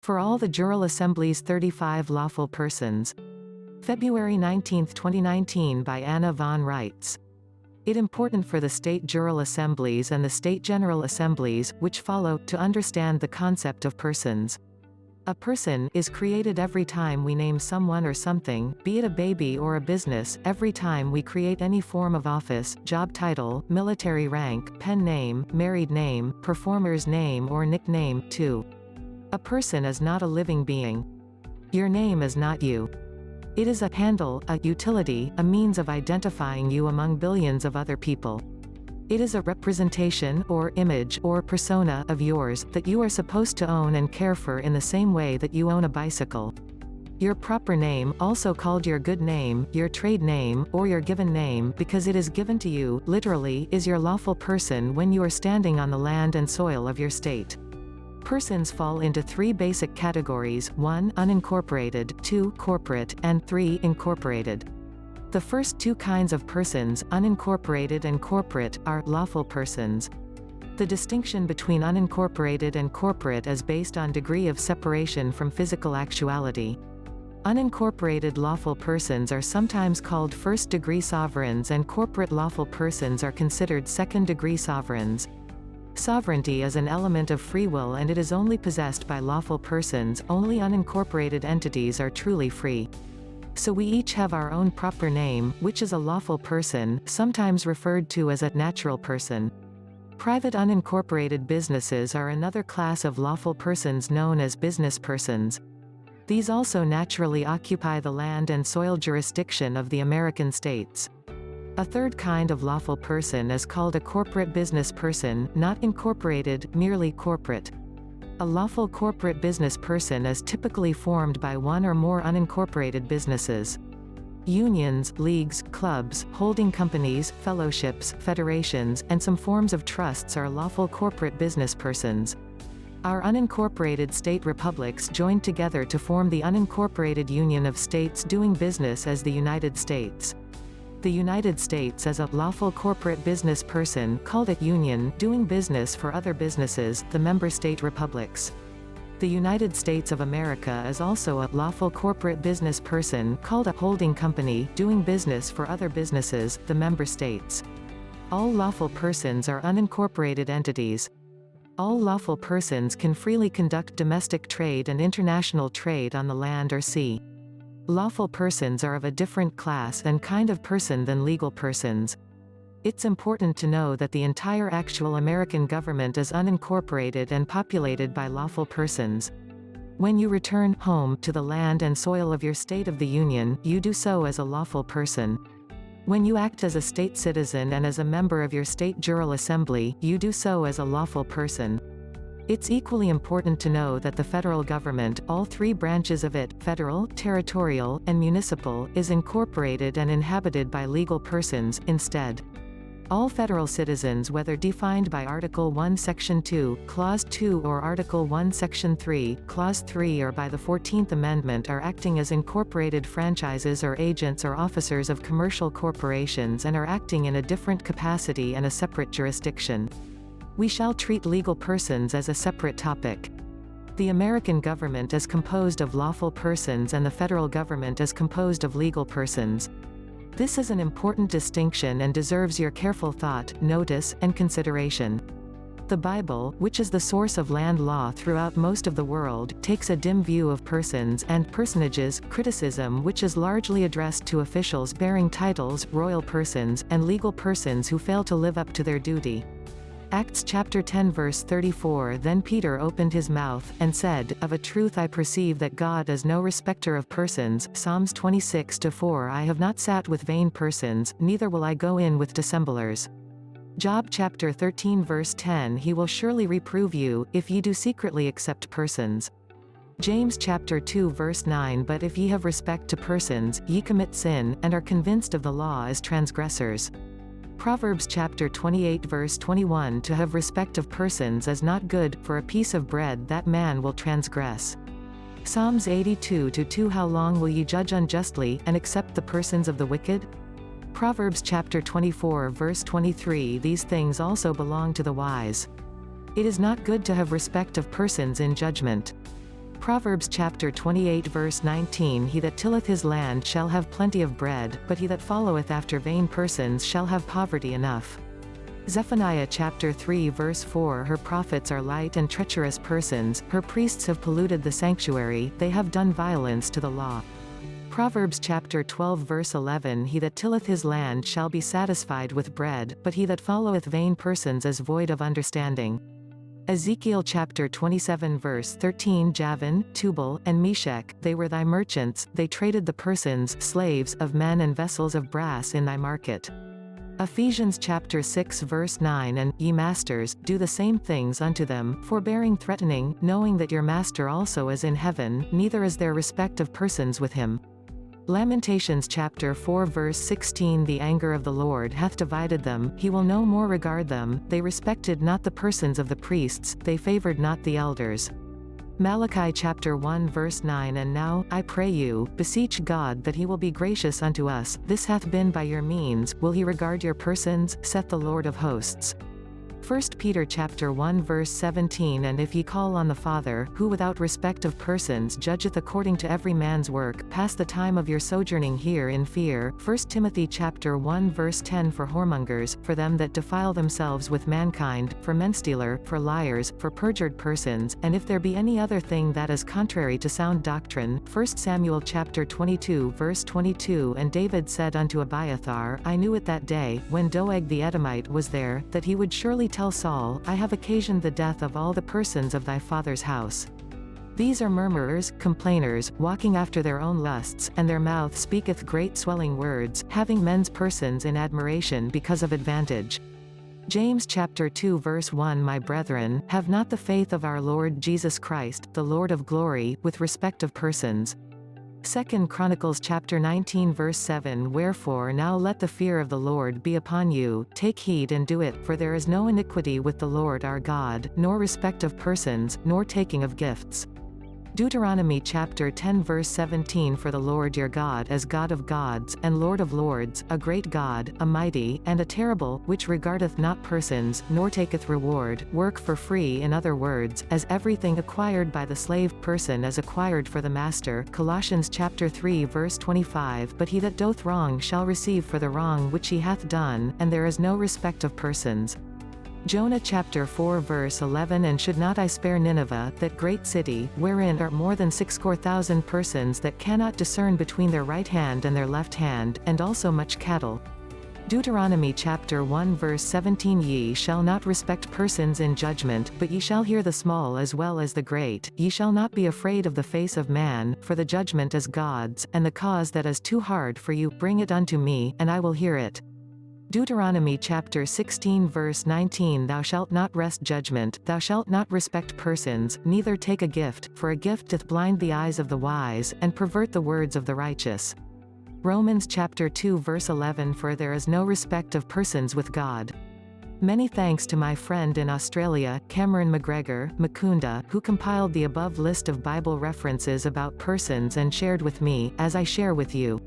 For all the Jural Assemblies 35 Lawful Persons. February 19, 2019 by Anna von Reitz. It important for the State Jural Assemblies and the State General Assemblies, which follow, to understand the concept of persons. A person is created every time we name someone or something, be it a baby or a business, every time we create any form of office, job title, military rank, pen name, married name, performer's name or nickname, too. A person is not a living being. Your name is not you. It is a handle, a utility, a means of identifying you among billions of other people. It is a representation, or image, or persona, of yours, that you are supposed to own and care for in the same way that you own a bicycle. Your proper name, also called your good name, your trade name, or your given name, because it is given to you, literally, is your lawful person when you are standing on the land and soil of your state. Persons fall into three basic categories: 1. Unincorporated, 2. Corporate, and 3. Incorporated. The first two kinds of persons, unincorporated and corporate, are lawful persons. The distinction between unincorporated and corporate is based on degree of separation from physical actuality. Unincorporated lawful persons are sometimes called first-degree sovereigns, and corporate lawful persons are considered second-degree sovereigns. Sovereignty is an element of free will, and it is only possessed by lawful persons. Only unincorporated entities are truly free. So we each have our own proper name, which is a lawful person, sometimes referred to as a natural person. Private unincorporated businesses are another class of lawful persons known as business persons. These also naturally occupy the land and soil jurisdiction of the American states. A third kind of lawful person is called a corporate business person, not incorporated, merely corporate. A lawful corporate business person is typically formed by one or more unincorporated businesses. Unions, leagues, clubs, holding companies, fellowships, federations, and some forms of trusts are lawful corporate business persons. Our unincorporated state republics joined together to form the unincorporated Union of States doing business as the United States. The United States is a lawful corporate business person called a union doing business for other businesses, the member state republics. The United States of America is also a lawful corporate business person called a holding company doing business for other businesses, the member states. All lawful persons are unincorporated entities. All lawful persons can freely conduct domestic trade and international trade on the land or sea. Lawful persons are of a different class and kind of person than legal persons. It's important to know that the entire actual American government is unincorporated and populated by lawful persons. When you return home to the land and soil of your State of the Union, you do so as a lawful person. When you act as a state citizen and as a member of your State Jural Assembly, you do so as a lawful person. It's equally important to know that the federal government, all three branches of it, federal, territorial, and municipal, is incorporated and inhabited by legal persons, instead. All federal citizens, whether defined by Article 1 Section 2, Clause 2 or Article 1 Section 3, Clause 3 or by the 14th Amendment, are acting as incorporated franchises or agents or officers of commercial corporations and are acting in a different capacity and a separate jurisdiction. We shall treat legal persons as a separate topic. The American government is composed of lawful persons and the federal government is composed of legal persons. This is an important distinction and deserves your careful thought, notice, and consideration. The Bible, which is the source of land law throughout most of the world, takes a dim view of persons and personages, criticism which is largely addressed to officials bearing titles, royal persons, and legal persons who fail to live up to their duty. Acts chapter 10 verse 34. Then Peter opened his mouth, and said, Of a truth I perceive that God is no respecter of persons. Psalms 26:4. I have not sat with vain persons, neither will I go in with dissemblers. Job chapter 13 verse 10. He will surely reprove you, if ye do secretly accept persons. James chapter 2 verse 9. But if ye have respect to persons, ye commit sin, and are convinced of the law as transgressors. Proverbs chapter 28 verse 21. To have respect of persons is not good, for a piece of bread that man will transgress. Psalms 82:2. How long will ye judge unjustly, and accept the persons of the wicked? Proverbs chapter 24 verse 23. These things also belong to the wise. It is not good to have respect of persons in judgment. Proverbs chapter 28 verse 19 He that tilleth his land shall have plenty of bread, but he that followeth after vain persons shall have poverty enough. Zephaniah chapter 3 verse 4 Her prophets are light and treacherous persons, her priests have polluted the sanctuary, they have done violence to the law. Proverbs chapter 12 verse 11 He that tilleth his land shall be satisfied with bread, but he that followeth vain persons is void of understanding. Ezekiel chapter 27 verse 13 Javan, Tubal, and Meshech, they were thy merchants, they traded the persons, slaves, of men and vessels of brass in thy market. Ephesians chapter 6 verse 9 And, ye masters, do the same things unto them, forbearing threatening, knowing that your master also is in heaven, neither is there respect of persons with him. Lamentations chapter 4 verse 16 The anger of the Lord hath divided them, he will no more regard them, they respected not the persons of the priests, they favored not the elders. Malachi chapter 1 verse 9 And now, I pray you, beseech God that he will be gracious unto us, this hath been by your means, will he regard your persons, saith the Lord of hosts. 1 Peter chapter 1 verse 17 And if ye call on the Father, who without respect of persons judgeth according to every man's work, pass the time of your sojourning here in fear. 1 Timothy chapter 1 verse 10 For whoremongers, for them that defile themselves with mankind, for menstealer, for liars, for perjured persons, and if there be any other thing that is contrary to sound doctrine. 1 Samuel chapter 22 verse 22 And David said unto Abiathar, I knew it that day, when Doeg the Edomite was there, that he would surely tell Saul, I have occasioned the death of all the persons of thy father's house. These are murmurers, complainers, walking after their own lusts, and their mouth speaketh great swelling words, having men's persons in admiration because of advantage. James chapter 2 verse 1 My brethren, have not the faith of our Lord Jesus Christ, the Lord of glory, with respect of persons. 2 Chronicles chapter 19 verse 7 Wherefore now let the fear of the Lord be upon you, take heed and do it, for there is no iniquity with the Lord our God, nor respect of persons, nor taking of gifts. Deuteronomy chapter 10 verse 17 For the Lord your God is God of gods, and Lord of lords, a great God, a mighty, and a terrible, which regardeth not persons, nor taketh reward, work for free in other words, as everything acquired by the slave person is acquired for the master. Colossians chapter 3 verse 25 But he that doth wrong shall receive for the wrong which he hath done, and there is no respect of persons. Jonah chapter 4 verse 11 And should not I spare Nineveh, that great city, wherein are more than 60,000 persons that cannot discern between their right hand and their left hand, and also much cattle? Deuteronomy chapter 1 verse 17 Ye shall not respect persons in judgment, but ye shall hear the small as well as the great, ye shall not be afraid of the face of man, for the judgment is God's, and the cause that is too hard for you, bring it unto me, and I will hear it. Deuteronomy chapter 16 verse 19 Thou shalt not wrest judgment, thou shalt not respect persons, neither take a gift, for a gift doth blind the eyes of the wise, and pervert the words of the righteous. Romans chapter 2 verse 11 For there is no respect of persons with God. Many thanks to my friend in Australia, Cameron McGregor, Mukunda, who compiled the above list of Bible references about persons and shared with me, as I share with you.